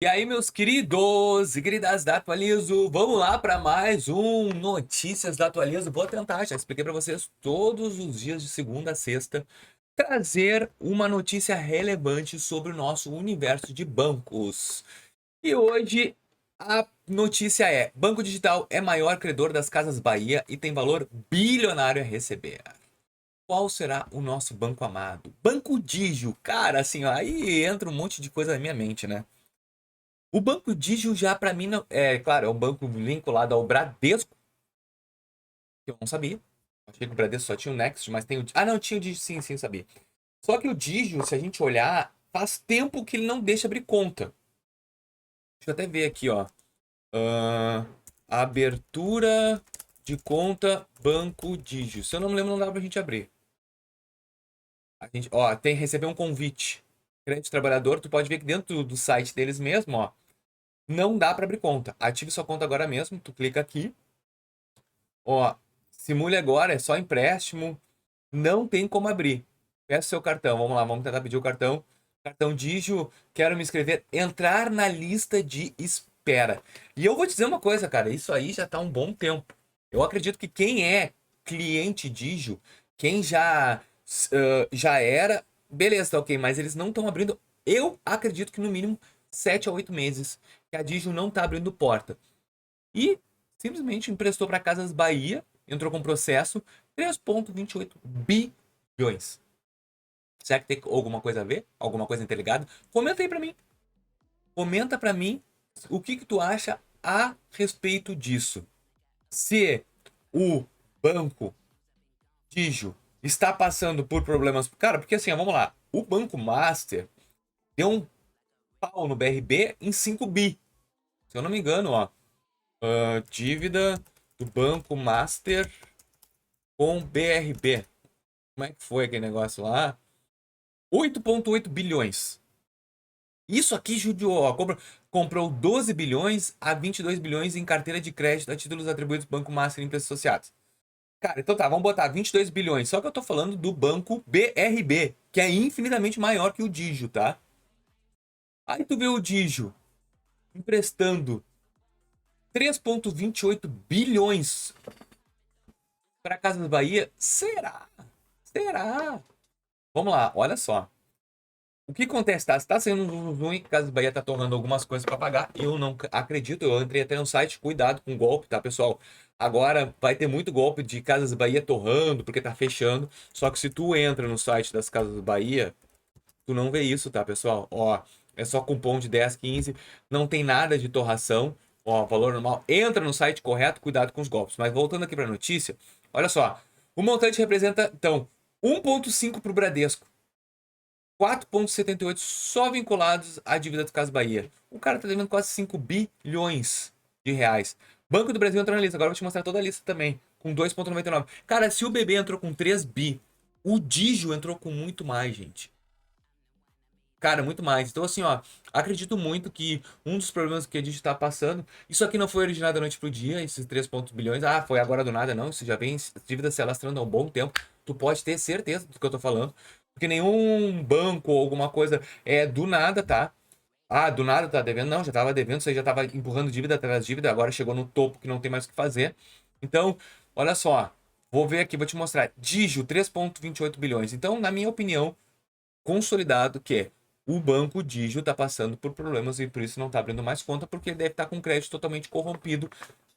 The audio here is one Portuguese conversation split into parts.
E aí, meus queridos e queridas da Atualizo, vamos lá para mais um Notícias da Atualizo. Vou tentar, já expliquei para vocês todos os dias de segunda a sexta, trazer uma notícia relevante sobre o nosso universo de bancos. E hoje a notícia é: Banco Digital é maior credor das Casas Bahia e tem valor bilionário a receber. Qual será o nosso banco amado? Banco Digio. Cara, assim, ó, aí entra um monte de coisa na minha mente, né? O Banco Digio já para mim não, é claro, é um banco vinculado ao Bradesco, que eu não sabia. Achei que o Bradesco só tinha o Next, mas tem o ah, não, tinha o Digio, sim, sim, sabia. Só que o Digio, se a gente olhar, faz tempo que ele não deixa abrir conta. Deixa eu até ver aqui, ó. Ah, abertura de conta Banco Digio. Se eu não me lembro, não dá pra gente abrir. A gente, ó, tem receber um convite. Crédito trabalhador, tu pode ver que dentro do site deles mesmo, ó, não dá para abrir conta. Ative sua conta agora mesmo, tu clica aqui. Ó, simule agora, é só empréstimo, não tem como abrir. Peça seu cartão, vamos lá, vamos tentar pedir o cartão. Cartão Digio, quero me inscrever, entrar na lista de espera. E eu vou te dizer uma coisa, cara, isso aí já tá um bom tempo. Eu acredito que quem é cliente Digio, quem já era, beleza, tá ok, mas eles não estão abrindo. Eu acredito que no mínimo 7 a 8 meses que a Digio não tá abrindo porta. E simplesmente emprestou para Casas Bahia, entrou com processo 3,28 bilhões. Será que tem alguma coisa a ver? Alguma coisa interligada? Comenta aí para mim. Comenta para mim o que tu acha a respeito disso. Se o banco Digio está passando por problemas. Cara, porque assim, vamos lá. O Banco Master deu um pau no BRB em 5 bi. Se eu não me engano, ó. Dívida do Banco Master com BRB. Como é que foi aquele negócio lá? 8,8 bilhões. Isso aqui judiou, ó, comprou 12 bilhões a 22 bilhões em carteira de crédito a títulos atribuídos do Banco Master e empresas associadas. Cara, então tá, vamos botar 22 bilhões. Só que eu tô falando do banco BRB, que é infinitamente maior que o Digio, tá? Aí tu vê o Digio emprestando 3,28 bilhões para Casas Bahia. Será? Será? Vamos lá, olha só. O que acontece, tá? Se tá saindo um zoom e Casas Bahia tá tornando algumas coisas para pagar, eu não acredito. Eu entrei até no site, cuidado com golpe, tá, pessoal? Agora vai ter muito golpe de Casas Bahia torrando, porque tá fechando. Só que se tu entra no site das Casas Bahia, tu não vê isso, tá, pessoal? Ó, é só cupom de 10, 15, não tem nada de torração. Ó, valor normal. Entra no site correto, cuidado com os golpes. Mas voltando aqui pra notícia, olha só. O montante representa, então, 1,5 pro Bradesco. 4,78 só vinculados à dívida do Casas Bahia. O cara tá devendo quase 5 bilhões de reais. Banco do Brasil entrou na lista. Agora eu vou te mostrar toda a lista também. Com 2,99. Cara, se o BB entrou com 3 bi, o Digio entrou com muito mais, gente. Cara, muito mais. Então, assim, ó, acredito muito que um dos problemas que a gente tá passando. Isso aqui não foi originado da noite pro dia, esses 3 pontos bilhões. Ah, foi agora do nada, não. Isso já vem dívida se alastrando há um bom tempo. Tu pode ter certeza do que eu tô falando. Porque nenhum banco ou alguma coisa é do nada, tá? Ah, do nada tá devendo. Não, já tava devendo, isso aí já tava empurrando dívida atrás de dívida, agora chegou no topo que não tem mais o que fazer. Então, olha só. Vou ver aqui, vou te mostrar. Digio, 3,28 bilhões. Então, na minha opinião, consolidado que é o banco Digio está passando por problemas e por isso não está abrindo mais conta, porque ele deve estar com crédito totalmente corrompido,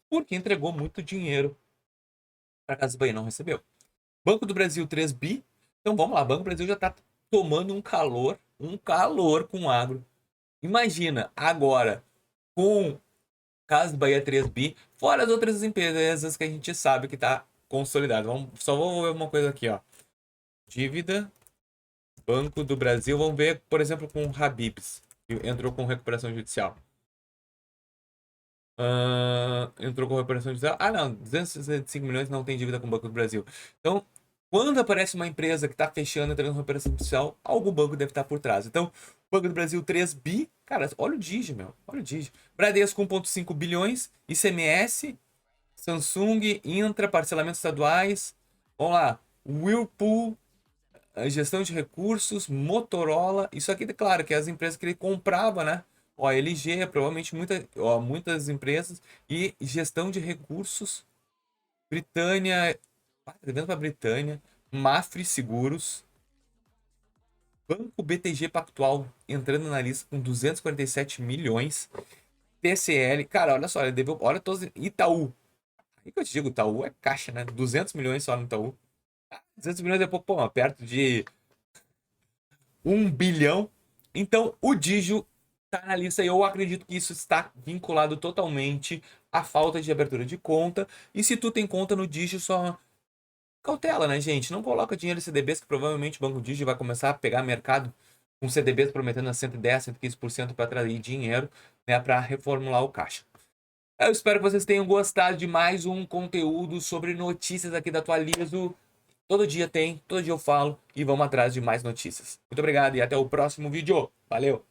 porque entregou muito dinheiro para a Casa Bahia, não recebeu. Banco do Brasil 3 bi. Então vamos lá, Banco do Brasil já está tomando um calor com agro. Imagina agora com Casa Bahia 3 bi, fora as outras empresas que a gente sabe que está consolidado. Só vou ver uma coisa aqui, ó. Dívida Banco do Brasil, vamos ver, por exemplo, com o Habibs, que entrou com recuperação judicial. Entrou com recuperação judicial. Ah, não, 265 milhões não tem dívida com o Banco do Brasil. Então, quando aparece uma empresa que está fechando, entrando com recuperação judicial, algum banco deve estar por trás. Então, Banco do Brasil 3 bi, cara, olha o Digi, meu, olha o Digi. Bradesco 1,5 bilhões, ICMS, Samsung, Intra, parcelamentos estaduais. Vamos lá, Whirlpool, a gestão de recursos, Motorola, isso aqui, claro, que é as empresas que ele comprava, né? OLG, provavelmente muitas empresas. E gestão de recursos, Britânia, devendo para Britânia, Mafre Seguros, Banco BTG Pactual entrando na lista com 247 milhões. TCL, cara, olha só, ele deveu, olha todos, Itaú. Aí que eu te digo, Itaú é caixa, né? 200 milhões só no Itaú. 200 milhões é pouco, pô, perto de 1 bilhão. Então, o Digio tá na lista e eu acredito que isso está vinculado totalmente à falta de abertura de conta. E se tu tem conta no Digio, só cautela, né, gente? Não coloca dinheiro em CDBs, que provavelmente o Banco Digio vai começar a pegar mercado com CDBs prometendo a 110, 115% para atrair dinheiro, né, para reformular o caixa. Eu espero que vocês tenham gostado de mais um conteúdo sobre notícias aqui da Atualizo. Todo dia tem, todo dia eu falo e vamos atrás de mais notícias. Muito obrigado e até o próximo vídeo. Valeu!